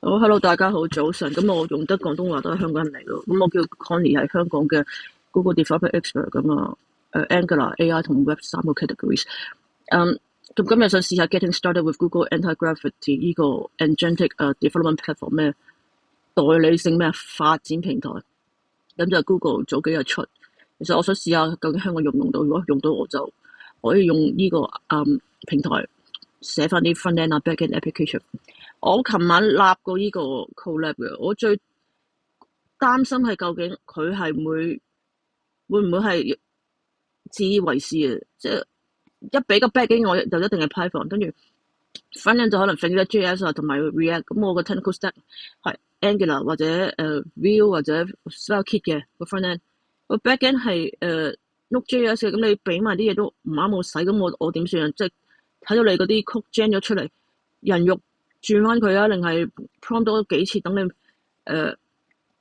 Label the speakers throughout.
Speaker 1: 好，hello，大家好，早晨。咁我用得廣東話都係香港人嚟咯。咁我叫 Connie，係香港嘅 Google Developer Expert 咁啊。Angular、AI 同 Web 三個 categories。咁今日想試下 Getting Started with Google Anti-Gravity 呢個 Agentic Development Platform 咩代理性咩發展平台。咁就係 Google 早幾日出。其實我想試下究竟香港用唔用到，如果用到我就可以用呢個平台寫翻啲 front end 啊 back end application。我琴晚立過呢個 collab 嘅，我最擔心係究竟佢係會唔會係自以為是嘅，即係一俾個 backend 我就一定係 Python，跟住 front end 就可能 Figure.js 啊同埋 React，咁我個 technical stack 係 Angular 或者Vue 或者 StyleKit 嘅個 front end，個 backend 係Node.js 嘅，咁你俾埋啲嘢都唔啱我使，咁我點算啊？即係睇到你嗰啲 code gen 咗出嚟，人肉轉翻佢啊，定係 prompt 多幾次等你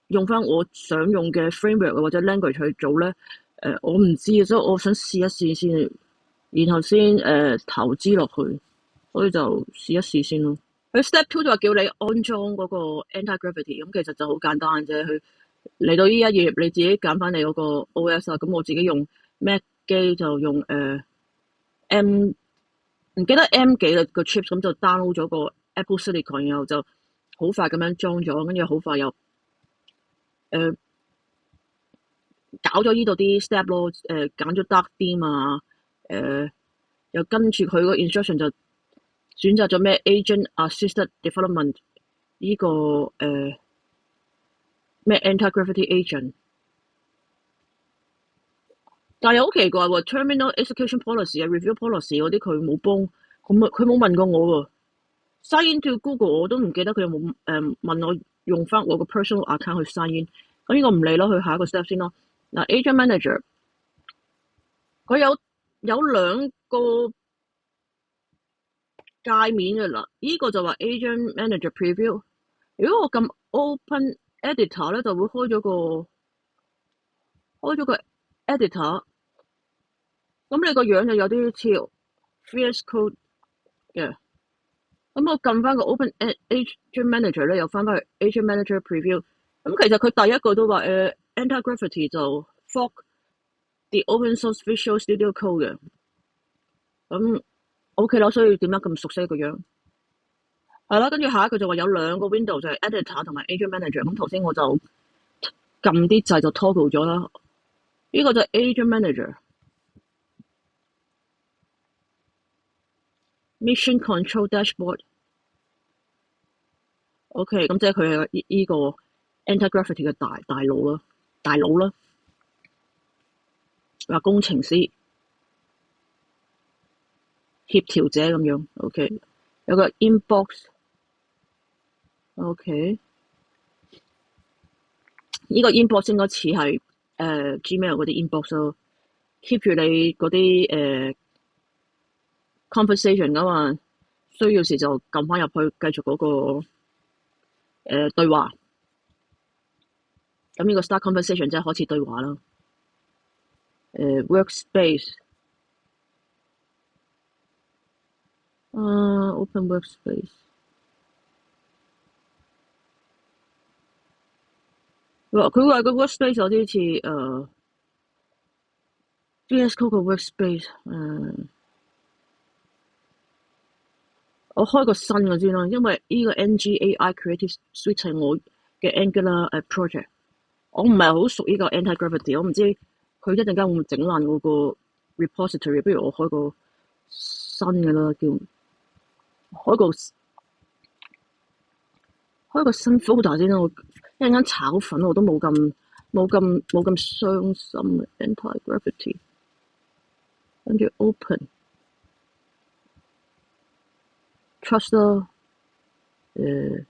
Speaker 1: 用翻我想用嘅 framework 或者 language 去做咧？我唔知啊，所以我想試一試先，然後先投資落去，所以就試一試先咯。佢 step two 就話叫你安裝嗰個 anti-gravity，咁其實就好簡單啫。佢嚟到呢一頁，你自己揀翻你嗰個 OS 啊。咁我自己用 Mac 機就用M 唔記得 M 幾啦個 chips，咁就 download 咗個 Apple Silicon，然後就好快咁樣裝咗，跟住好快又搞咗呢度啲 step 咯，揀咗 dark theme 啊，又跟住佢個 instruction 就選擇咗咩 agent assisted development 呢個咩 anti-gravity agent， 但係又好奇怪喎，terminal execution policy 啊 review policy 嗰啲佢冇幫，佢冇問過我喎。sign into Google 我都唔記得佢有冇問我用翻我個 personal account 去 sign in，咁呢個唔理咯，去下一個 step 先咯。嗱 agent manager 佢有兩個界面嘅啦，呢個就話 agent manager preview。如果我撳 open editor 咧，就會開咗個 editor，咁你個樣就有啲似 VS Code 嘅。咁我撳翻個 Open Agent Manager 咧，又翻返去 Agent Manager Preview。咁其實佢第一個都話Anti-Gravity 就 fork the open source Visual Studio Code 嘅。咁 OK 啦，所以點解咁熟悉個樣？係啦，跟住下一個就話有兩個 window 就係 Editor 同埋 Agent Manager。咁頭先我就撳啲掣就 toggle 咗啦。呢個就係 Agent Manager。Mission Control Dashboard。OK， 咁即係佢係呢個 Anti-Gravity 嘅大佬啦。話工程師、協調者咁樣。OK， 有個 inbox。OK， 呢個 inbox 應該似係Gmail 嗰啲 inbox 咯，keep 住你嗰啲conversation 噶嘛，需要時就撳翻入去繼續嗰個對話。咁呢個 start conversation 即係開始對話啦。workspace。open workspace。佢話個 workspace 有啲似VS Code 個 workspace。我開個新嘅先啦，因為呢個 NGAI Creative Suite 係我嘅 Angular project， 我唔係好熟呢個 Anti-Gravity， 我唔知佢一陣間會唔會整爛我個 repository， 不如我開個新嘅啦，叫開個新 folder 先啦，我一陣間炒粉我都冇咁傷心 Anti-Gravity， 跟住 open trust 啦，跟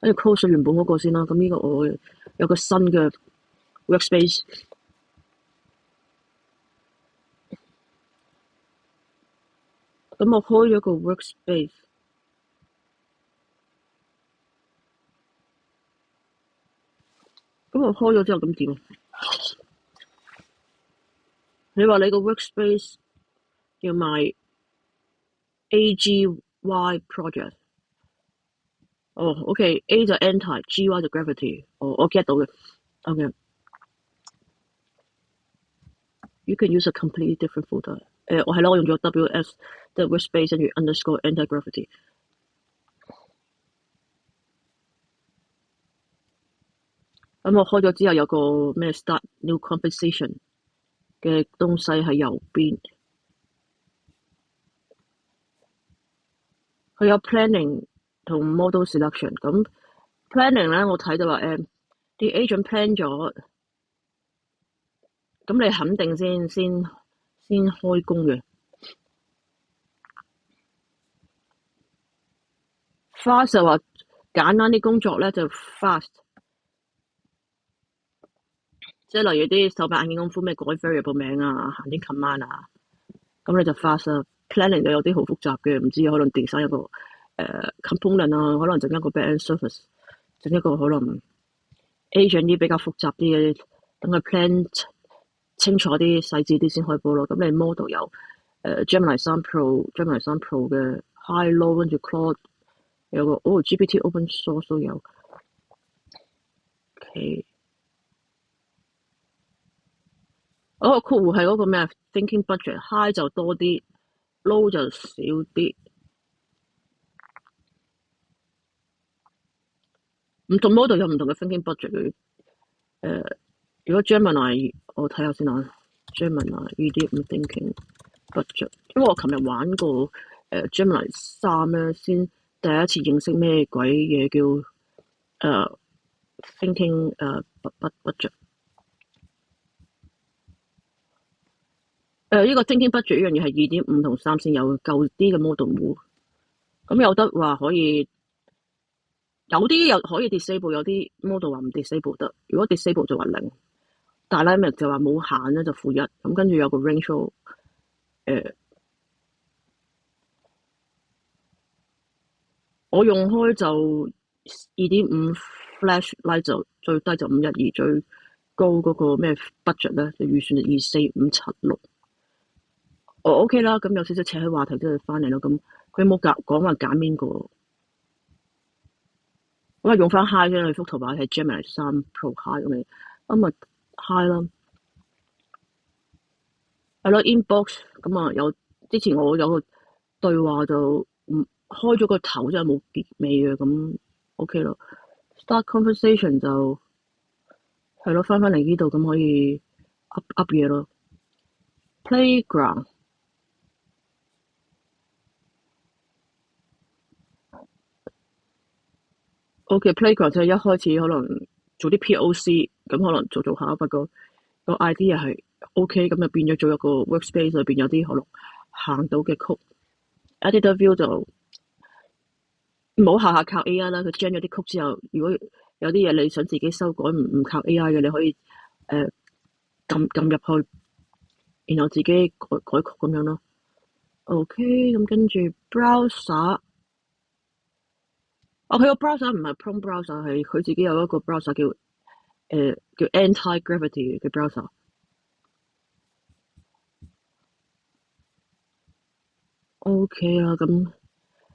Speaker 1: 住 close 咗原本嗰個先啦。咁呢個我有個新嘅 workspace。咁我開咗個 workspace。咁我開咗之後咁點？你話你個 workspace 要賣 AGY project，哦，OK，A 就 anti，GY 就 gravity。哦，我 get 到嘅。OK，you can use a completely different folder。我係啦，我用咗 WS 即係 workspace 跟住 underscore anti-gravity。咁我開咗之後有個咩 start new conversation 嘅東西喺右邊，佢有 planning 同 model selection。咁 planning 咧，我睇到話啲 agent plan 咗，咁你肯定先開工嘅。fast 就話簡單啲工作咧就 fast，即係例如啲手板眼見功夫咩改 variable 名啊，行啲 command 啊，咁你就 fast 啦。planning 就有啲好複雜嘅，唔知可能 design 一個component 啊，可能整一個 back-end service，整一個可能 agent 啲比較複雜啲嘅，等佢 plan 清楚啲細緻啲先開波咯。咁你 model 有Gemini 3 Pro、Gemini 3 Pro 嘅 High Low 跟住 Claude 有個GPT Open Source 都有。OK， 嗰個括弧係嗰個咩 Thinking Budget High 就多啲，Low 就少啲。唔同 model 有唔同嘅 thinking budget 嘅。如果 Gemini 我睇下先啊 ，Gemini ED5 thinking budget，因為我琴日玩過Gemini 3咧，先第一次認識咩鬼嘢叫thinking budget。呢個 thinking budget 呢樣嘢係2.5同3先有，舊啲嘅 model 冇。咁有得話可以。有啲又可以 disable， 有啲 model 話唔 disable 得。如果 disable 就話0， Dynamic 就話冇限咧就-1。咁跟住有個 range，我用開就2.5 flashlight 就最低就512，最高嗰個咩 budget 咧就預算就24576。我 OK 啦，咁有少少扯起話題之後翻嚟咯。咁佢冇講話揀邊個。咁啊用翻 high 啫，你幅圖版係 Gemini 3 Pro High 咁你，咁咪 high 啦。係咯 inbox 咁啊，之前我有個對話就開咗個頭，真係冇結尾嘅，咁 OK 咯。Start conversation 就係咯，翻嚟呢度咁可以 up 嘢咯。Playground OK，playground 就係一開始可能做啲 POC，咁可能做下，不過個 idea 係 OK，咁就變咗做一個 workspace 裏邊有啲可能行到嘅曲。Editor view 就唔好下下靠 AI 啦，佢 gen 咗啲曲之後，如果有啲嘢你想自己修改唔靠 AI 嘅，你可以撳入去，然後自己改曲咁樣咯。OK，咁跟住 browser， 佢個 browser 唔係 Chrome browser， 係佢自己有一個 browser 叫 anti-gravity 嘅 browser。OK 啦，咁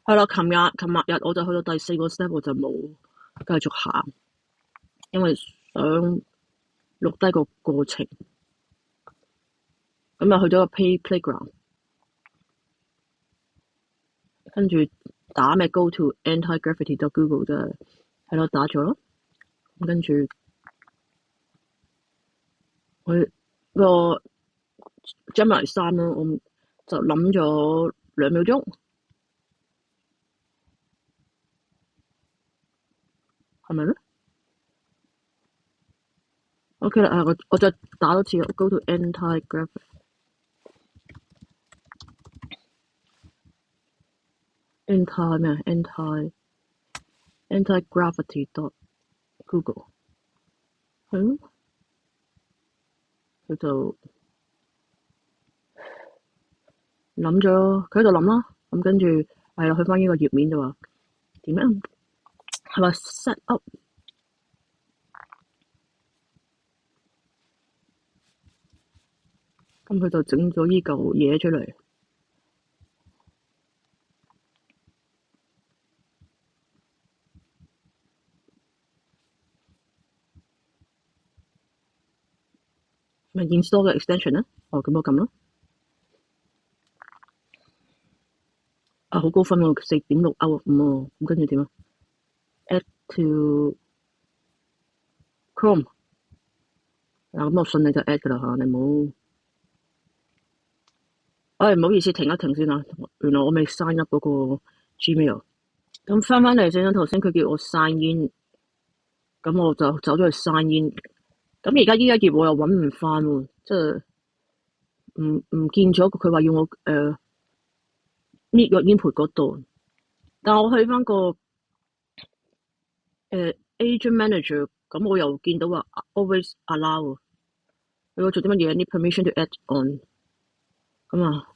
Speaker 1: 係啦，琴日我就去到第4個 step，我就冇繼續行，因為想錄低個過程。咁啊去咗個 playground， 跟住打咩 go to anti-gravity.google 啫，係咯，打咗咯。咁跟住佢個 Gemini 3咯，我就諗咗2秒鐘，係咪咧？OK 啦，我再打多次 go to anti-gravity。anti-gravity.google 係咯，佢就諗咗，佢喺度諗啦。咁跟住係啦，去翻呢個頁面就話點樣？係咪 set up？ 咁佢就整咗呢嚿嘢出嚟。咪 install 嘅 extension 咧？哦，咁我撳咯。啊，好高分喎，4.6 out of 5喎。咁跟住點啊？Add to Chrome。嗱，咁我信你就 add 噶啦嚇，你唔好。唔好意思，停一停先啦。原來我未 sign up 嗰個 Gmail。咁翻嚟先，頭先佢叫我 sign in，咁我就走咗去 sign in。咁而家呢一頁我又揾唔翻喎，即係唔見咗。佢話要我搣個 input 嗰度，但我去翻個agent manager，咁我又見到話 always allow。你要做啲乜嘢？need permission to add on。咁啊，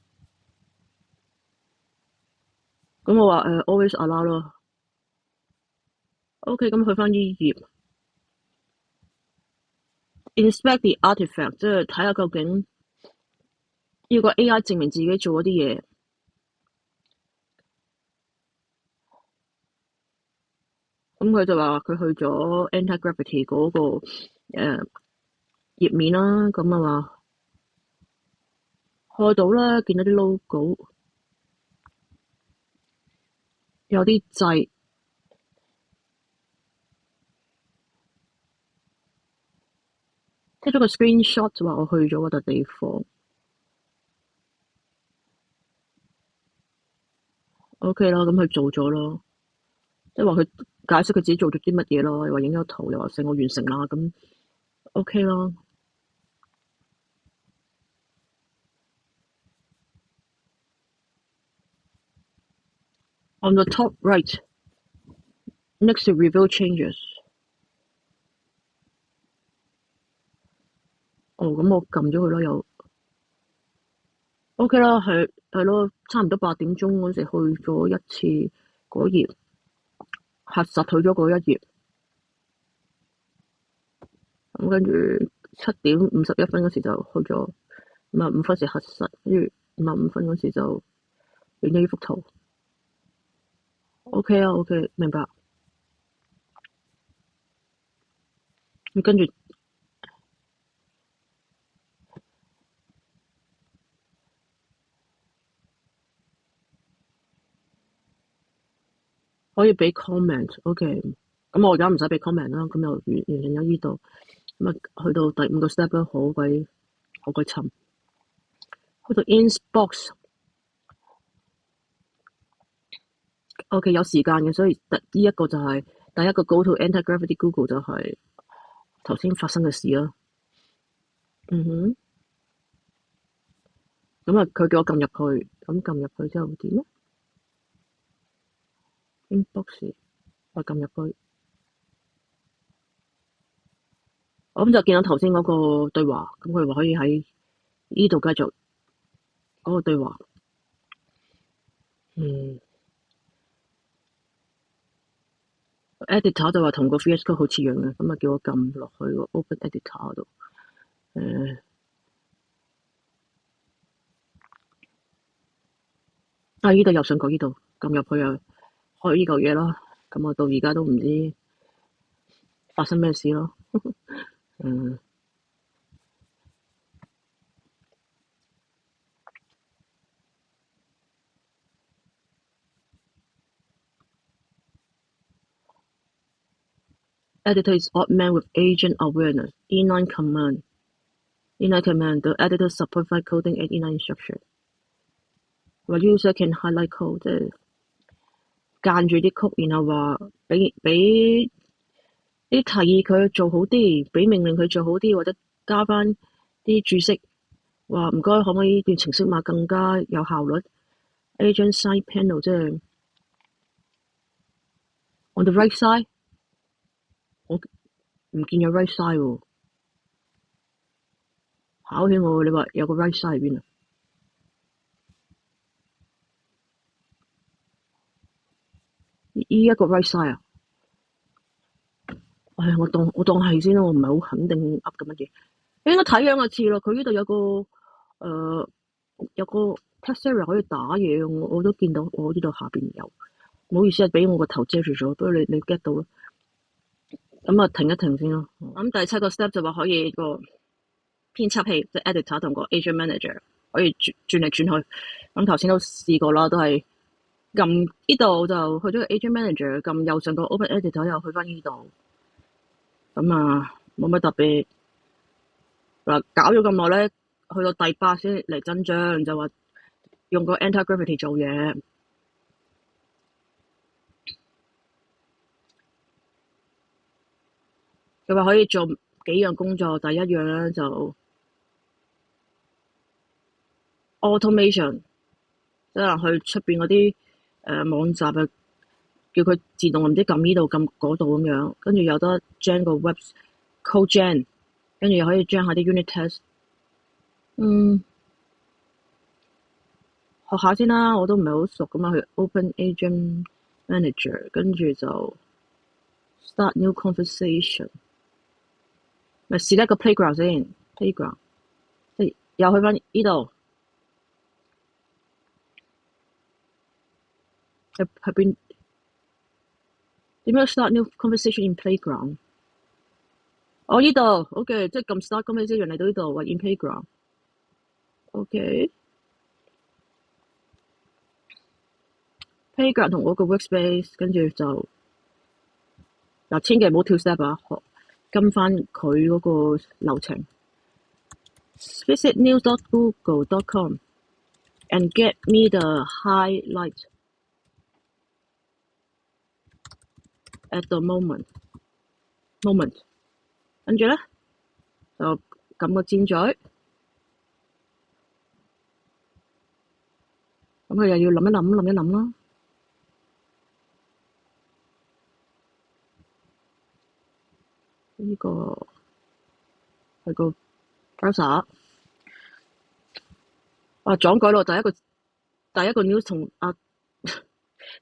Speaker 1: 咁我話always allow 咯。OK，咁去翻呢頁 inspect the artifact， 即係睇下究竟要個 AI 證明自己做嗰啲嘢。咁佢就話佢去咗 Anti-Gravity 嗰個頁面啦，咁啊話開到啦，見到啲 logo， 有啲掣，即係咗個 screenshot 就話我去咗嗰笪地方。OK 啦，咁佢做咗咯，即係話佢解釋佢自己做咗啲乜嘢咯，又話影咗圖，又話成我完成啦，咁 OK 啦。On the top right, next to reveal changes。咁我撳咗佢咯，又 OK 啦，係咯，差唔多8點鐘嗰時去咗一次嗰頁，核實去咗嗰一頁。咁跟住7:51嗰時就去咗，55分時核實，跟住55分嗰時就影咗呢幅圖。OK 啊 ，OK， 明白。咁跟住可以俾 comment，OK。咁我而家唔使俾 comment 啦，咁又完成咗呢度。咁啊，去到第5個 step 啦，好鬼沉。去到 inbox。OK， 有時間嘅，所以呢一個就係第一個 go to Anti-Gravity Google 就係頭先發生嘅事啦。咁啊，佢叫我撳入去，咁撳入去之後點咧 ？inbox， 我撳入去，我咁就見到頭先嗰個對話，咁佢話可以喺呢度繼續嗰個對話。editor 就話同個 VS Code 好似樣嘅，咁啊叫我撳落去個 Open Editor 度。呢度右上角呢度撳入去啊，開呢嚿嘢啦。咁我到而家都唔知發生咩事咯。Editor is odd man with agent awareness. E9 command. E9 command. The editor supervise coding and E9 instruction. The user can highlight code， 即係間住啲曲，然後話俾啲提議佢做好啲，俾命令佢做好啲，或者加翻啲注釋，話唔該，可唔可以呢段程式碼更加有效率 ？Agent side panel 即係 on the right side， 我唔見有 right side 喎，考起我，你話有個 right side 喺邊啊？呢一個 right side 啊？我當係先啦，我唔係好肯定噏緊乜嘢。你應該睇樣就似咯，佢呢度有個 text area 可以打嘢，我都見到，我呢度下邊有。唔好意思啊，俾我個頭遮住咗，不過你 get 到啦。咁啊，停一停先咯。咁第7個 step 就話可以個編輯器，即係 editor 同個 agent manager 可以轉嚟轉去。咁頭先都試過啦，都係撳呢度就去咗個 agent manager，撳右上個 open editor 又去翻呢度。咁冇乜特別。嗱，搞咗咁耐咧，去到第8先嚟真章，就話用個 anti-gravity 做嘢。佢話可以做幾樣工作，第一樣咧就 automation， 即係去出邊嗰啲網站啊，叫佢自動唔知撳呢度撳嗰度咁樣，跟住有得 gen 個 web code gen， 跟住又可以 gen 下啲 unit test。學下先啦，我都唔係好熟咁嘛。去 open agent manager， 跟住就 start new conversation。咪試一個 playground 先 ，playground， 又去翻呢度，去邊？點樣 start new conversation in playground？ 呢度 ，OK， 即係撳 start conversation 嚟到呢度，話 in playground。OK，playground 同我個 workspace， 跟住就嗱，千祈唔好跳 step 啊，跟翻佢嗰個流程。Visit news.google.com and get me the highlight at the moment。跟住咧就撳個箭嘴，咁佢又要諗一諗啦。呢個係個 browser。撞鬼咯！第一個 news 同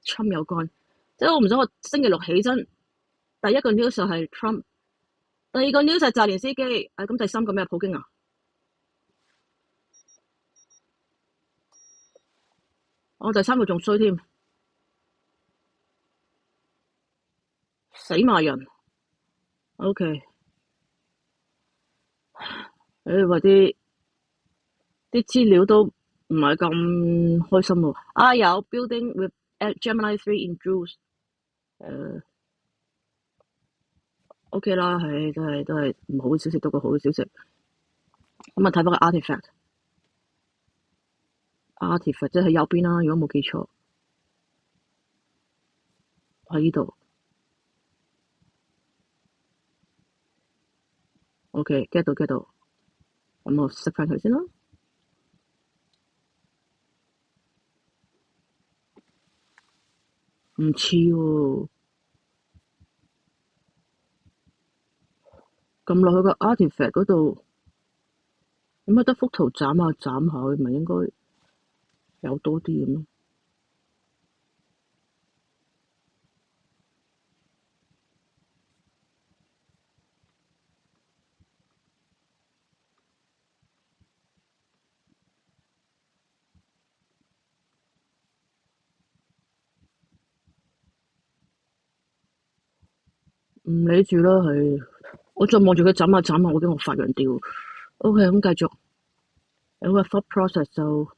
Speaker 1: Trump 有關，即係我唔想我星期六起身，第一個 news 就係 Trump， 第二個 news 係澤連斯基，咁第三個咩？普京啊！我第三個仲衰添，死埋人。OK， 話啲資料都唔係咁開心喎。有 building with Gemini 3 in Jules。OK 啦，都係唔好消息多過好消息。咁睇翻個 artifact 即係喺右邊啦，如果冇記錯，喺呢度。OK，get 到，咁我熄翻佢先啦。唔似喎，撳落去個 artifact 嗰度，咁得幅圖斬下，佢咪應該有多啲嘅咩？唔理住啦，我再望住佢斬下，我驚我發揚掉。OK， 咁繼續。有個 thought process 就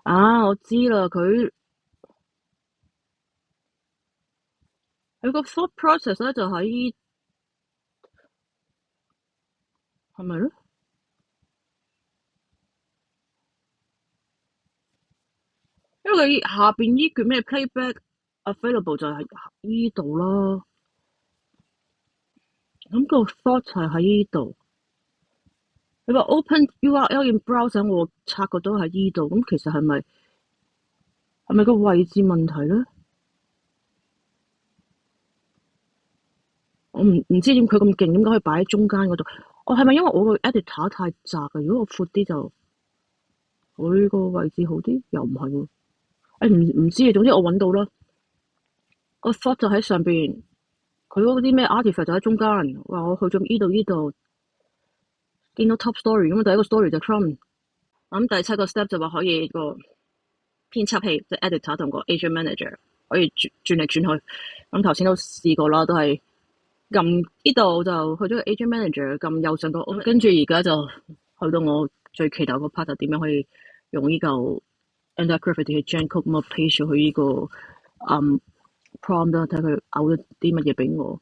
Speaker 1: 我知啦，佢個 thought process 咧就喺係咪咧？因為佢下邊呢句咩 playback available 就係呢度啦。咁個 thought 係喺呢度。你話 open URL in browser， 我察覺到喺呢度。咁其實係咪個位置問題咧？我唔知點佢咁勁，點解可以擺喺中間嗰度？係咪因為我個 editor 太窄啊？如果我闊啲就佢個位置好啲，又唔係喎。唔知啊，總之我揾到啦。個 thought 就喺上邊，佢嗰啲咩 artifact 就喺中間。話我去咗呢度，見到 top story 咁，第一個 story 就 Trump。咁第7個 step 就話可以個編輯器，即係 editor 同個 agent manager 可以轉嚟轉去。咁頭先都試過啦，都係撳呢度就去咗個 Agent Manager，撳右上角，跟住而家就去到我最期待個 part，就點樣可以用呢嚿 Anti-Gravity 去 Gen 咁我 paste 咗佢呢個prompt 啦，睇佢嘔咗啲乜嘢俾我。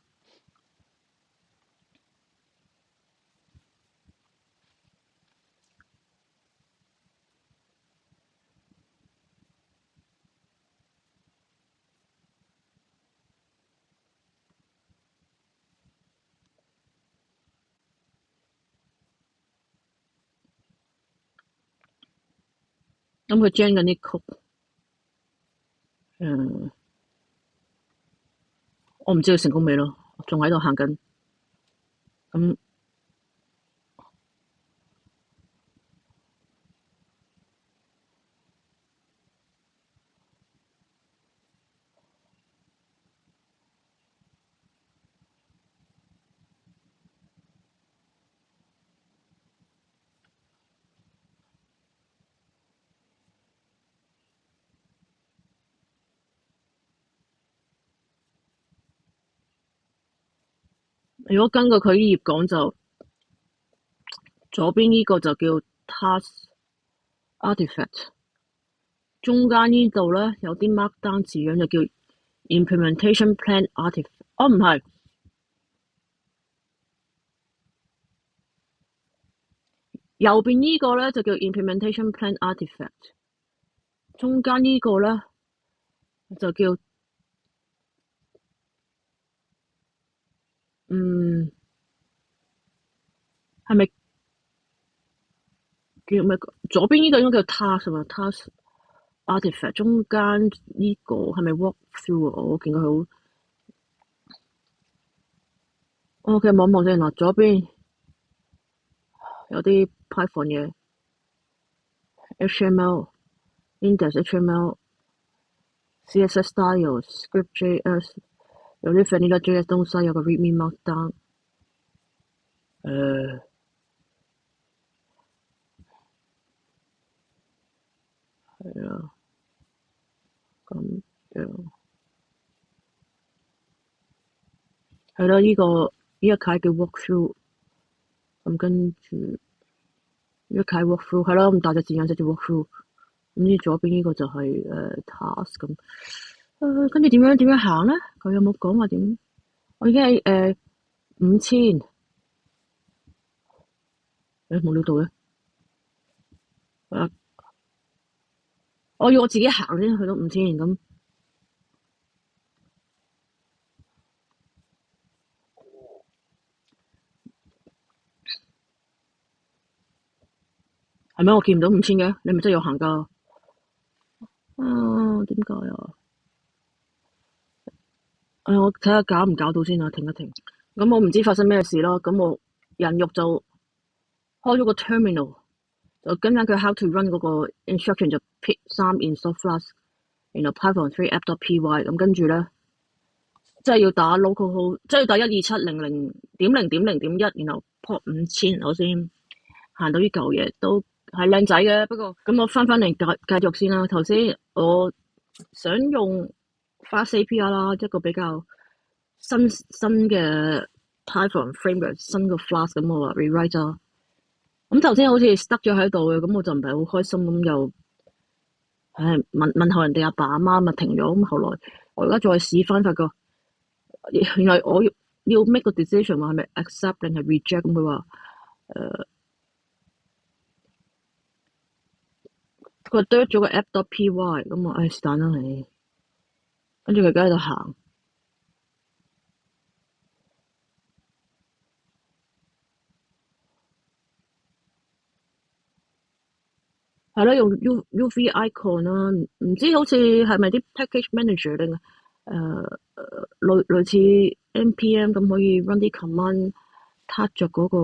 Speaker 1: 咁佢 gen 緊啲曲，我唔知佢成功未咯，仲喺度行緊。咁如果根據佢呢頁講就，左邊呢個就叫 task artifact，中間呢度咧有啲 markdown 字樣就叫 implementation plan artifact。哦，唔係，右邊呢個咧就叫 implementation plan artifact，中間呢個咧就叫係咪叫咩？左邊呢個應該叫 task 嘛，task artifact，中間呢個係咪 walk through 啊？我見佢好。OK，望望先嗱，左邊有啲 Python 嘢 ，HTML、index HTML、CSS style、script.js，有啲 vanilla.js 東西，有個 readme markdown。係啊，咁樣係啦，呢一楷叫 walkthrough，咁跟住呢一楷 walkthrough 係啦，咁大隻字眼寫住 walkthrough，咁呢左邊呢個就係task 咁。跟住點樣行咧？佢有冇講話點？我已經係5000，冇料到嘅。我要我自己行先去到5000咁。係咩？我見唔到5000嘅，你咪真係有行㗎？點解啊？我睇下搞唔搞到先啊，停一停。咁我唔知發生咩事啦。咁我人肉就開咗個 terminal，就跟緊佢 how to run 嗰個 instruction 就 pick 3 install Flask，然後 Python 3 app.py， 咁跟住咧，即係要打 localhost，即係要打127.0.0.1，然後 port 5000，我先行到呢嚿嘢，都係靚仔嘅。不過咁我翻嚟繼續先啦。頭先我想用 Fast API 啦，一個比較新嘅 Python framework， 新個 Flask，咁我話 rewrite 啦。咁頭先好似 stuck 咗喺度嘅，咁我就唔係好開心，咁又問候人哋阿爸阿媽，咪停咗。咁後來我而家再試翻，發覺原來我要 make 個 decision， 話係咪 accept 定係 reject。咁佢話佢 drop 咗個 app.py， 咁我是但啦，你跟住佢而家喺度行。係咯，用 UV icon 啦，唔知好似係咪啲 package manager 定類似 npm 咁可以 run 啲 command， touch 着嗰個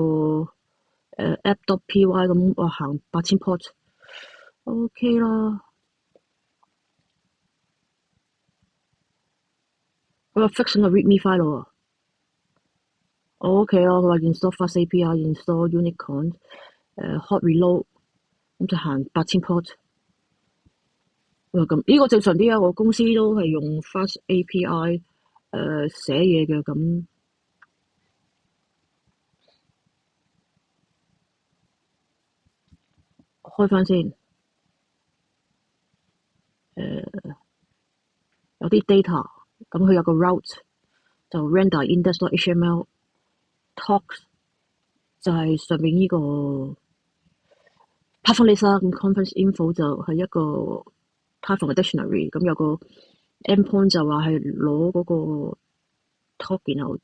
Speaker 1: app.py， 咁我行8000 port，OK 啦。佢話 fix 個 readme file 喎。OK 咯，佢話 install fast API，install Unicorn，hot reload，咁就行8000 port。咁呢個正常啲啊，我公司都係用 fast API 寫嘢嘅咁。開翻先。有啲 data，咁佢有個 route 就 render index.html talks 就係上面呢個 platform list 啦，咁 conference info 就係一個 Python 嘅 dictionary，咁有個 endpoint 就話係攞嗰個 talk，然後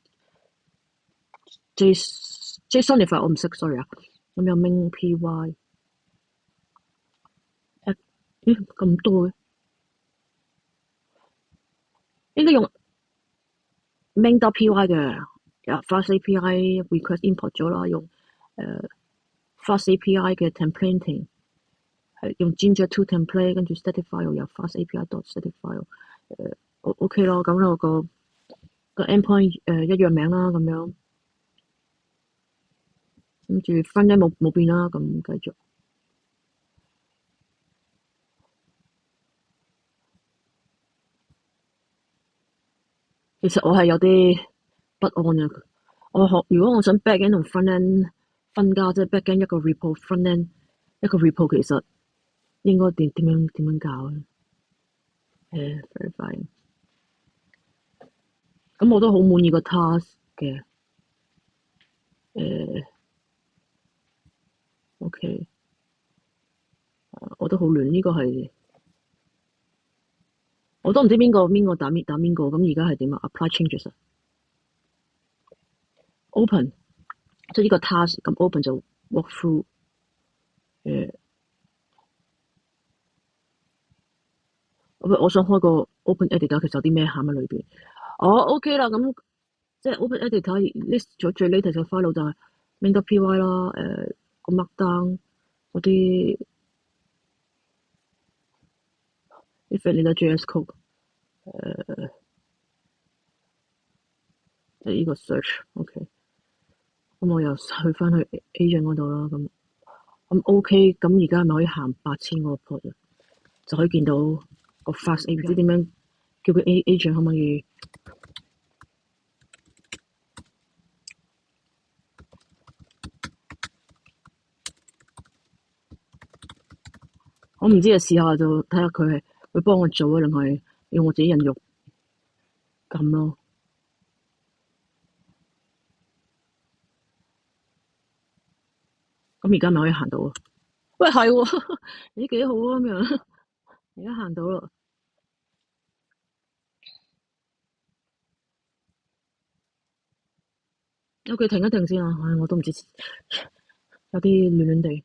Speaker 1: JSONify 我唔識 sorry 啊，咁有 main py，咦咁多嘅，應該用 main.py 嘅，Fast API request import 咗啦，用Fast API 嘅 templating 係用 Jinja2 template，跟住 static file 有 Fast API dot static file，OK 咯，咁我個 endpoint 一樣名啦，咁樣，跟住 front end 冇變啦，咁繼續。其實我係有啲不安嘅，如果我想 back end 同 front end 分家，即係 back end 一個 report，front end 一個 report，其實應該點樣搞咧？verify。咁我都好滿意個 task 嘅，OK，我都好亂，呢個係我都唔知邊個打邊個，咁而家係點啊？apply changes 啊，open 即係呢個 task，咁 open 就 walk through，我想開個 open editor，其實有啲咩餡喺裏邊？OK 啦，咁即係 open editor list 咗最 latest 嘅 file 就係 main.py 啦，個 markdown 嗰啲 vanilla JS code，呢個 search，OK，咁我又去翻去 agent 嗰度啦，咁 OK，咁而家係咪可以行8000個 port 啊？就可以見到個 fast A，唔知點樣叫佢 agent 可唔可以？我唔知啊，試下就睇下佢係會幫我做啊，定係用我自己人肉撳咯。咁而家咪可以行到啊？喂，係喎，咦幾好啊咁樣，而家行到啦。OK，停一停先啊，唉，我都唔知有啲亂亂地。